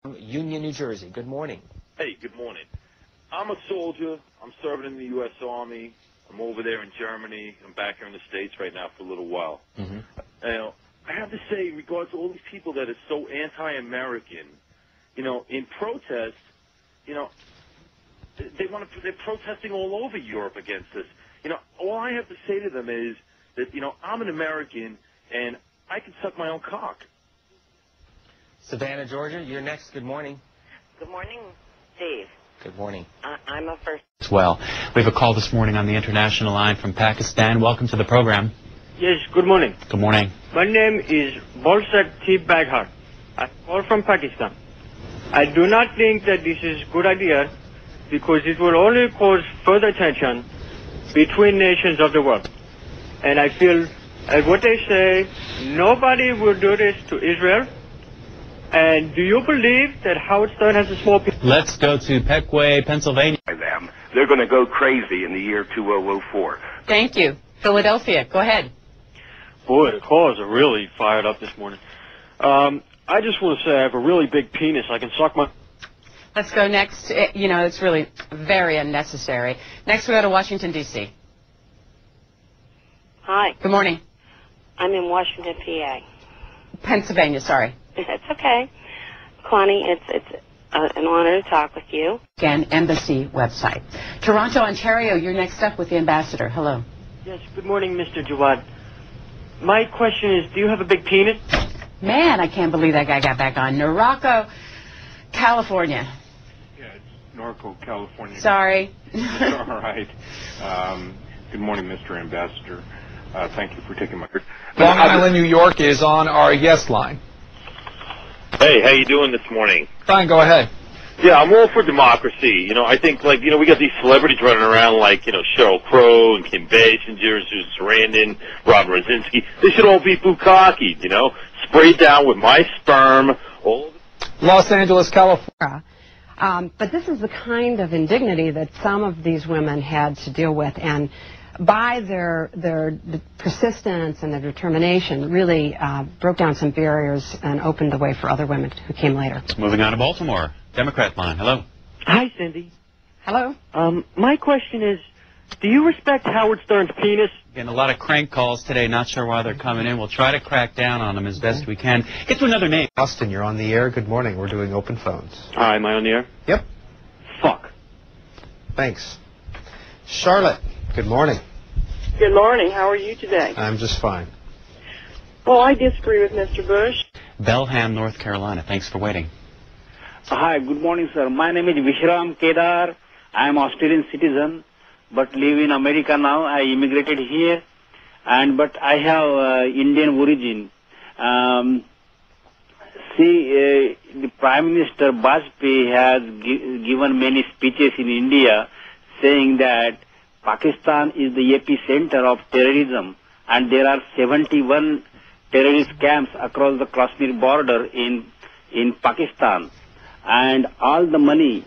Union, New Jersey. Good morning. Hey, good morning. I'm a soldier. I'm serving in the U.S. Army. I'm over there in Germany. I'm back here in the States right now for a little while. Mm-hmm. Now, I have to say, in regards to all these people that are so anti-American, in protest, they're protesting all over Europe against us. All I have to say to them is that, I'm an American and I can suck my own cock. Savannah, Georgia, you're next. Good morning. Good morning, Dave. Good morning. I'm a first. Well, we have a call this morning on the international line from Pakistan. Welcome to the program. Yes, good morning. Good morning. My name is Bolsak T. Baghar. I call from Pakistan. I do not think that this is a good idea because it will only cause further tension between nations of the world. And I feel, as what they say, nobody will do this to Israel. And do you believe that Howard Stern has a small piece? Let's go to Peckway, Pennsylvania. They're going to go crazy in the year 2004. Thank you. Philadelphia, go ahead. Boy, the callers are really fired up this morning. I just want to say I have a really big penis. I can suck my... Let's go next. It's really very unnecessary. Next, we go to Washington, D.C. Hi. Good morning. I'm in Washington, PA. Pennsylvania, sorry. It's okay. Connie, it's an honor to talk with you. Again, embassy website. Toronto, Ontario, you're next up with the ambassador. Hello. Yes, good morning, Mr. Jawad. My question is, do you have a big penis? Man, I can't believe that guy got back on. Norco, California. Yeah, it's Norco, California. Sorry. All right. Good morning, Mr. Ambassador. Thank you for taking my... Long Island, New York is on our yes line. Hey, how you doing this morning? Fine, go ahead. Yeah, I'm all for democracy. I think, we got these celebrities running around like, Sheryl Crow and Kim Basinger, Susan Sarandon, Robin Rosinski. They should all be bukkakied, sprayed down with my sperm. Los Angeles, California. But this is the kind of indignity that some of these women had to deal with, and by their persistence and their determination, really broke down some barriers and opened the way for other women who came later. Moving on to Baltimore, Democrat line. Hello. Hi, Cindy. Hello. My question is, do you respect Howard Stern's penis? Getting a lot of crank calls today. Not sure why they're coming in. We'll try to crack down on them as best we can. Get to another name. Austin, you're on the air. Good morning. We're doing open phones. Hi, am I on the air? Yep. Fuck. Thanks. Charlotte, good morning. Good morning. How are you today? I'm just fine. Well, I disagree with Mr. Bush. Belham, North Carolina. Thanks for waiting. Hi, good morning, sir. My name is Vishram Kedar. I am Australian citizen, but live in America now. I immigrated here, but I have Indian origin. The Prime Minister Bajpayee has given many speeches in India saying that Pakistan is the epicenter of terrorism, and there are 71 terrorist camps across the Kashmir border in Pakistan. And all the money,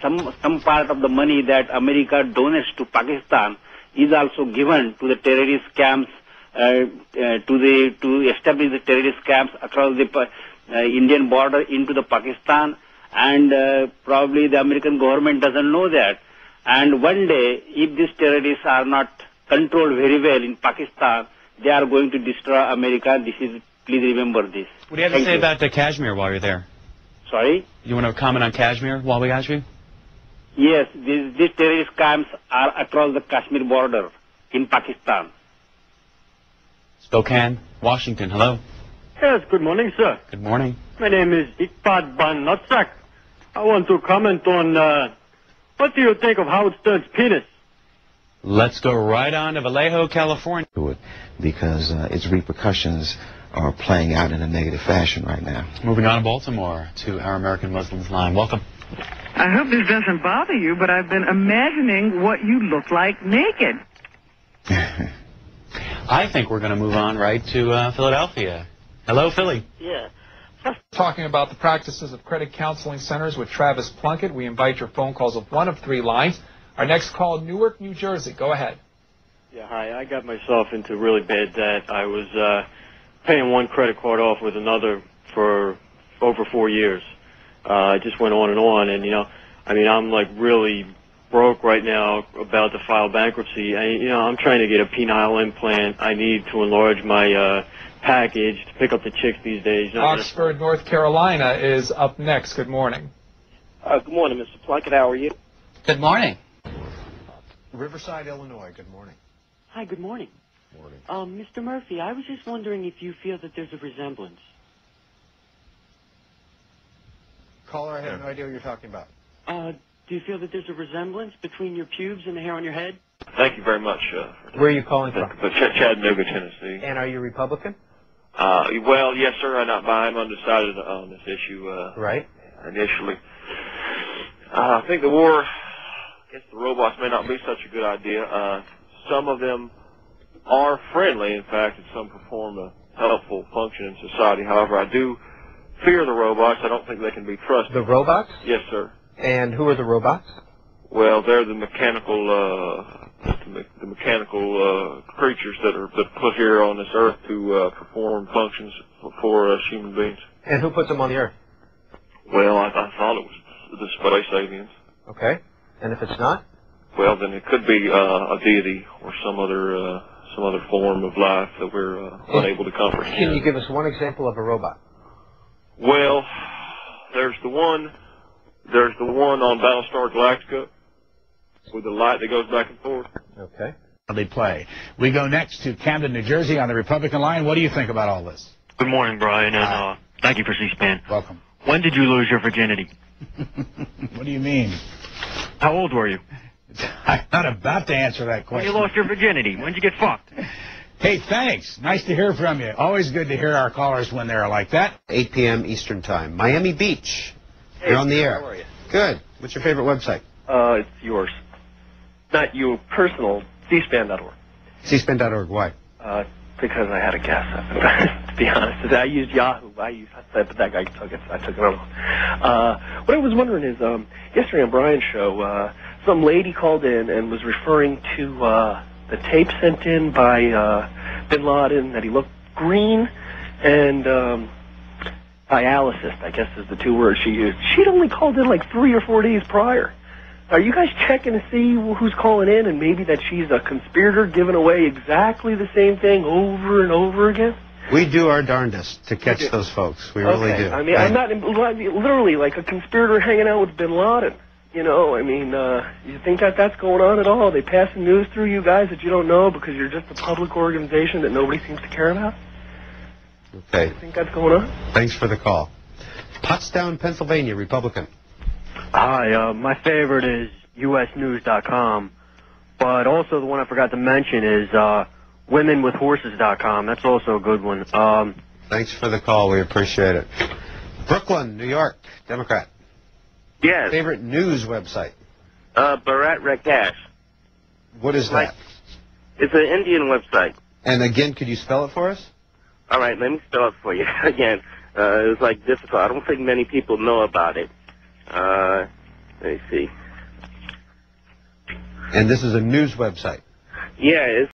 some part of the money that America donates to Pakistan is also given to the terrorist camps, to establish the terrorist camps across the Indian border into the Pakistan. And probably the American government doesn't know that. And one day, if these terrorists are not controlled very well in Pakistan, they are going to destroy America. Please remember this. What do you have to say about Kashmir while you're there? Sorry? You want to comment on Kashmir while we got you? Yes, these terrorist camps are across the Kashmir border in Pakistan. Spokane, Washington. Hello. Yes, good morning, sir. Good morning. My name is Ikbal Ban Nutsak. I want to comment on, what do you think of Howard Stern's penis? Let's go right on to Vallejo, California. Because its repercussions are playing out in a negative fashion right now. Moving on to Baltimore to our American Muslims line. Welcome. I hope this doesn't bother you, but I've been imagining what you look like naked. I think we're going to move on right to Philadelphia. Hello, Philly. Yeah. Talking about the practices of credit counseling centers with Travis Plunkett. We invite your phone calls of one of three lines. Our next call, Newark, New Jersey. Go ahead. Yeah, hi. I got myself into really bad debt. I was paying one credit card off with another for over 4 years. It just went on, and you know, I mean, I'm like really broke right now, about to file bankruptcy. I'm trying to get a penile implant. I need to enlarge my package to pick up the chicks these days. Oxford, North Carolina is up next. Good morning. Good morning, Mr. Plunkett. How are you? Good morning. Riverside, Illinois. Good morning. Hi, good morning. Morning. Mr. Murphy, I was just wondering if you feel that there's a resemblance. Caller, I have no idea what you're talking about. Do you feel that there's a resemblance between your pubes and the hair on your head? Thank you very much. Where are you calling from? Chattanooga, Tennessee. And are you Republican? Well, yes, sir. I'm undecided on this issue. Right. Initially, I think the war against the robots may not be such a good idea. Some of them are friendly, in fact, and some perform a helpful function in society. However, I do fear the robots. I don't think they can be trusted. The robots? Yes, sir. And who are the robots? Well, they're the mechanical, creatures that put here on this earth to perform functions for human beings. And who put them on the earth? Well, I thought it was the space aliens. Okay. And if it's not? Well, then it could be a deity or some other form of life that we're unable to comprehend. Can you give us one example of a robot? Well, there's the one on Battlestar Galactica with the light that goes back and forth. Okay. They play. We go next to Camden, New Jersey on the Republican line. What do you think about all this? Good morning, Brian, and thank you for C-SPAN. Welcome. When did you lose your virginity? What do you mean? How old were you? I'm not about to answer that question. When you lost your virginity. When'd you get fucked? Hey, thanks. Nice to hear from you. Always good to hear our callers when they're like that. 8 p.m. Eastern Time. Miami Beach. You're on the air. How are you? Good. What's your favorite website? It's yours. Not you, personal, cspan.org. cspan.org. Why? Because I had a guess. To be honest, I used Yahoo. But that guy took it. So I took it over. What I was wondering is, yesterday on Brian's show, some lady called in and was referring to the tape sent in by Bin Laden that he looked green, and dialysis, I guess, is the two words she used. She'd only called in like 3 or 4 days prior. Are you guys checking to see who's calling in and maybe that she's a conspirator giving away exactly the same thing over and over again? We do our darndest to catch those folks. We really do. I mean, I'm not literally like a conspirator hanging out with Bin Laden. You know, I mean, you think that that's going on at all? They passing news through you guys that you don't know because you're just a public organization that nobody seems to care about? Okay. You think that's going on? Thanks for the call. Pottstown, Pennsylvania, Republican. Hi, my favorite is usnews.com, but also the one I forgot to mention is womenwithhorses.com. That's also a good one. Thanks for the call. We appreciate it. Brooklyn, New York, Democrat. Yes. Favorite news website? Bharat Rakash. What is that? It's an Indian website. And again, could you spell it for us? All right, let me spell it for you. Again, it's like difficult. I don't think many people know about it. Let me see. And this is a news website? Yeah, it's